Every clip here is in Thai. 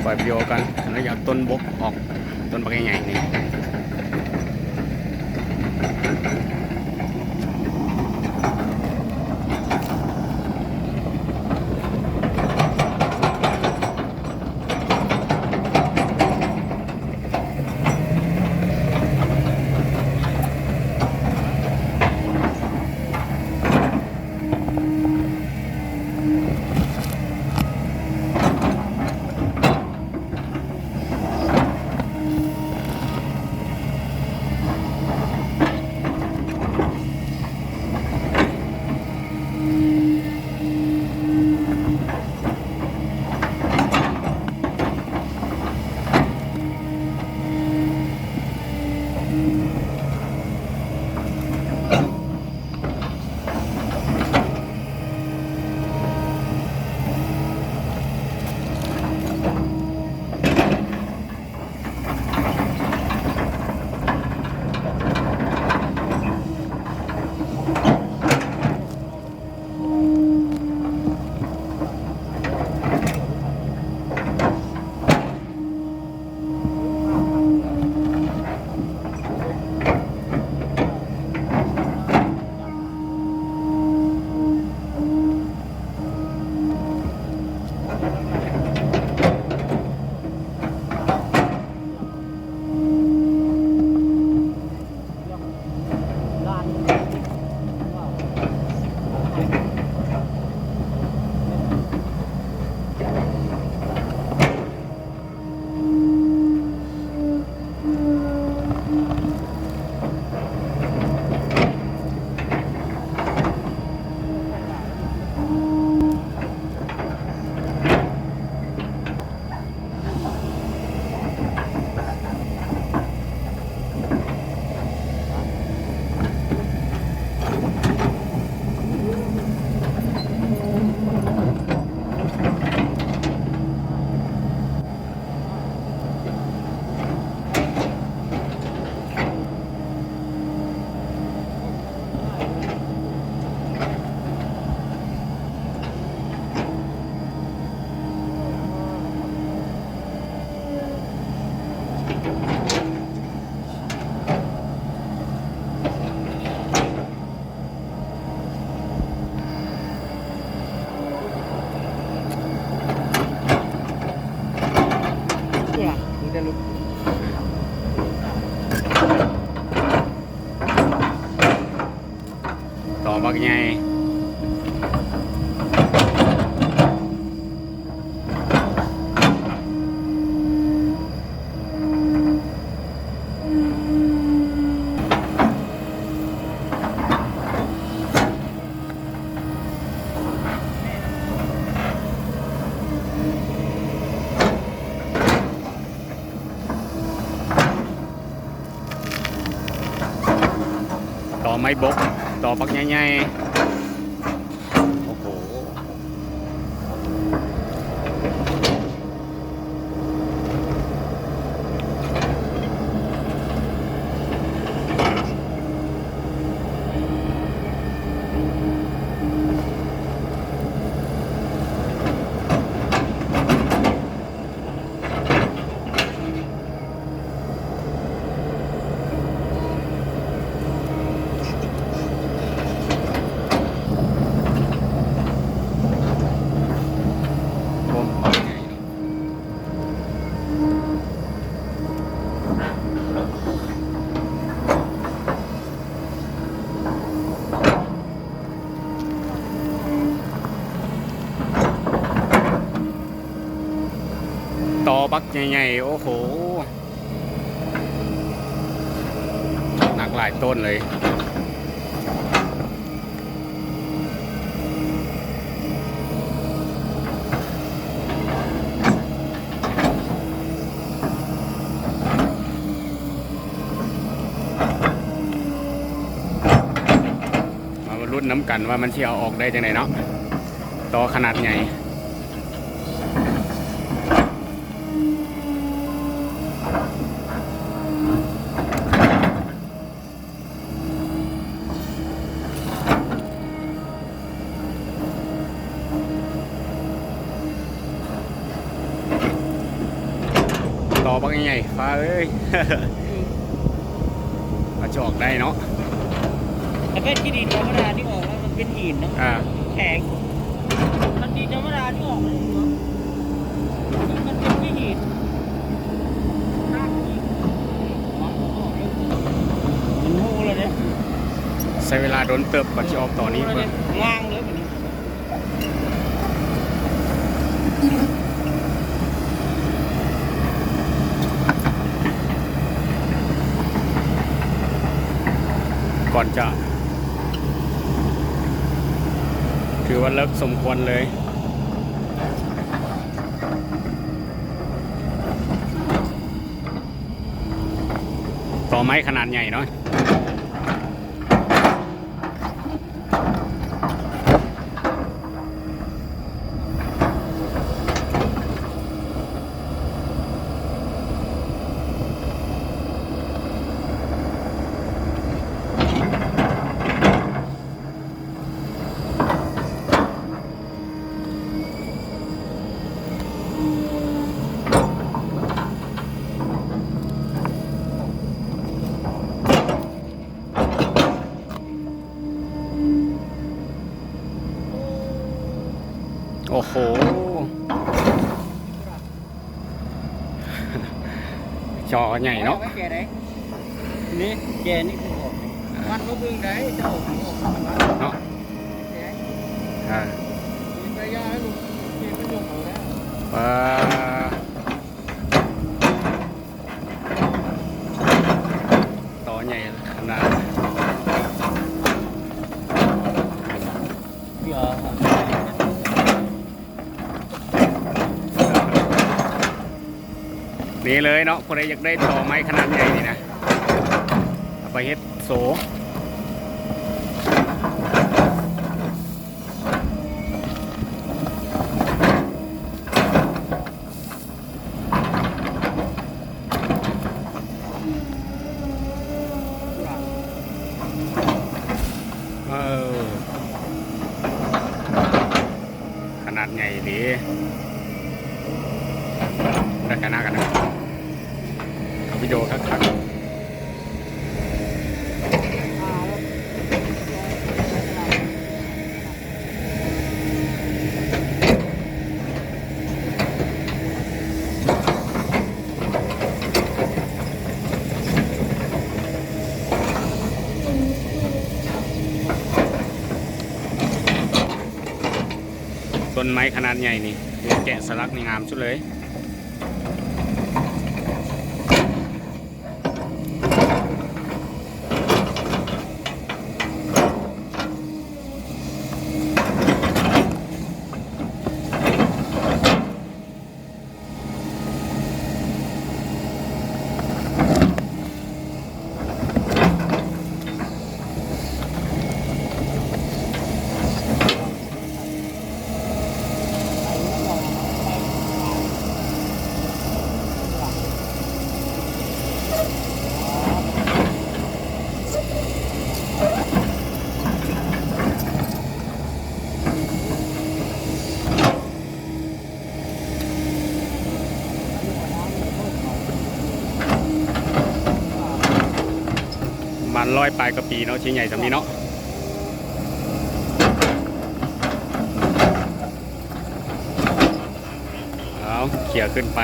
ปล่อยวิดีโอกันแล้วอยากต้นบกออกต้นบกใหญ่ๆนี่ต่อบักใหญ่ต่อไม้บกต่อบักใหญ่ๆโอ้โหต่อบักใหญ่ๆโอ้โหหนักหลายต้นเลยมาลุ้นน้ำกันว่ามันจะเอาออกได้จังไหนเนาะต่อขนาดใหญ่ ต ต่อบักใหญ่ๆฟ้าเอ้ย มาจอกได้เนาะ แต่เป็นที่ดินธรรมดาที่ออกแล้วมันเป็นหินเนาะแข็งมันดินธรรมดาที่ออกเลยเนาะมันเป็นที่หินมันหูเลยเนี่ย ใช้เวลาโดนเติบก่อนที่ออกต่อนี้เพิ่น ว่างเลยแบบนี้ ก่อนจะถือว่าเลิกสมควรเลย ต่อไม้ขนาดใหญ่เนาะโอ้โห จอใหญ่เนาะ ไม่แก่ไหนนี่แก่นี่คือออกมันก็เพิ่งได้เจ้าออกมา เนาะ แก่ อ่า มีใบยาให้ลุงเก็บไปยกเอาแล้ว ต่อใหญ่ขนาด เดี๋ยว นี่เลยเนาะคนใดอยากได้ต่อไม้ขนาดใหญ่นี่นะเอาไปเฮ็ดโสเออขนาดใหญ่ดีได้ขนาดกันนะเอาวิดีโอคักๆต้นไม้ขนาดใหญ่นี่แกะสลักนี่งามสุดเลยมัน100 ปลายกว่าปีเนาะชิ้นใหญ่สำนี้เนาะเอาเขี่ยขึ้นไป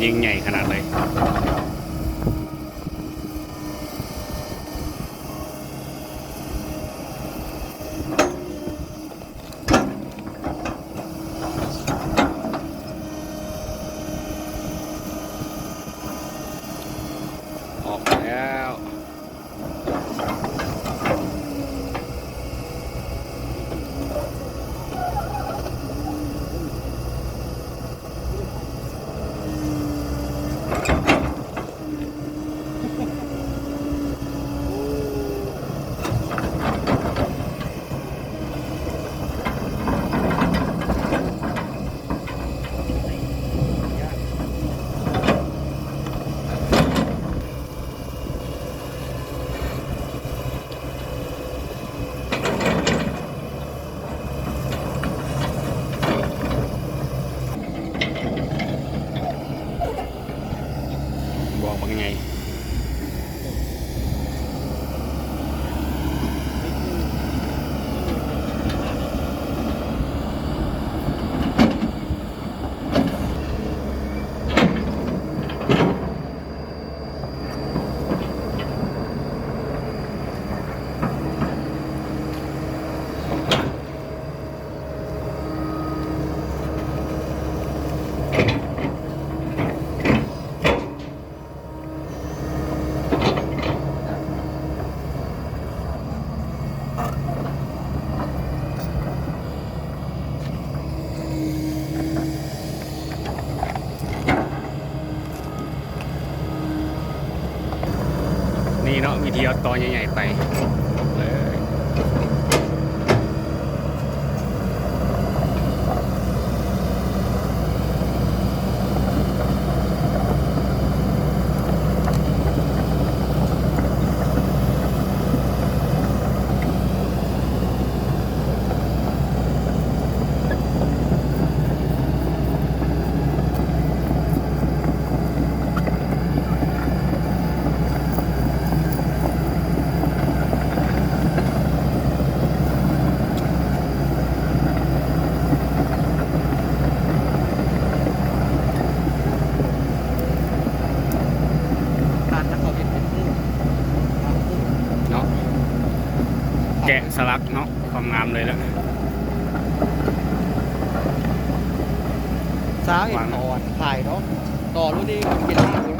ยิงใหญ่ขนาดเลยออกแล้ว วิธีเอาตอใหญ่ๆไปเลย การถ้าเขาเป็นคู่ เนาะแกะสลักเนาะความงามเลยแล้ว สาวเห็นต่อถ่ายเนาะต่อรู้ดิเป็นล่ารู้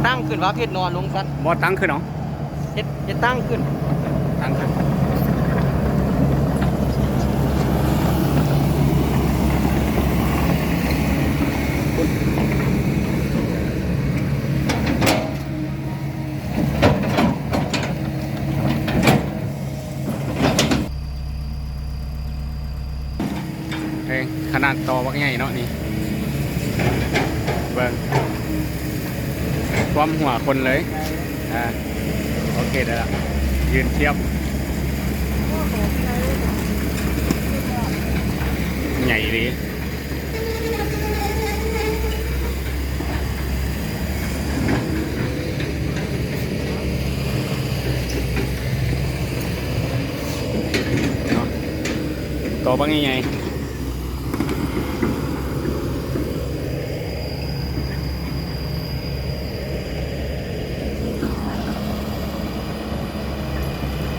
ตั้งขึ้นว่าเพชรนอนลงสัน บอตั้งขึ้นเนาะ เฮ็ดตั้งขึ้น ตั้งขึ้นเฮ้ยขนาดตอวักใหญ่เนาะนี่เบิ่งความหัวคนเลยโอเคได้ละยืนเทียบใหญ่ดีเนาะตัวบางใหญ่ๆ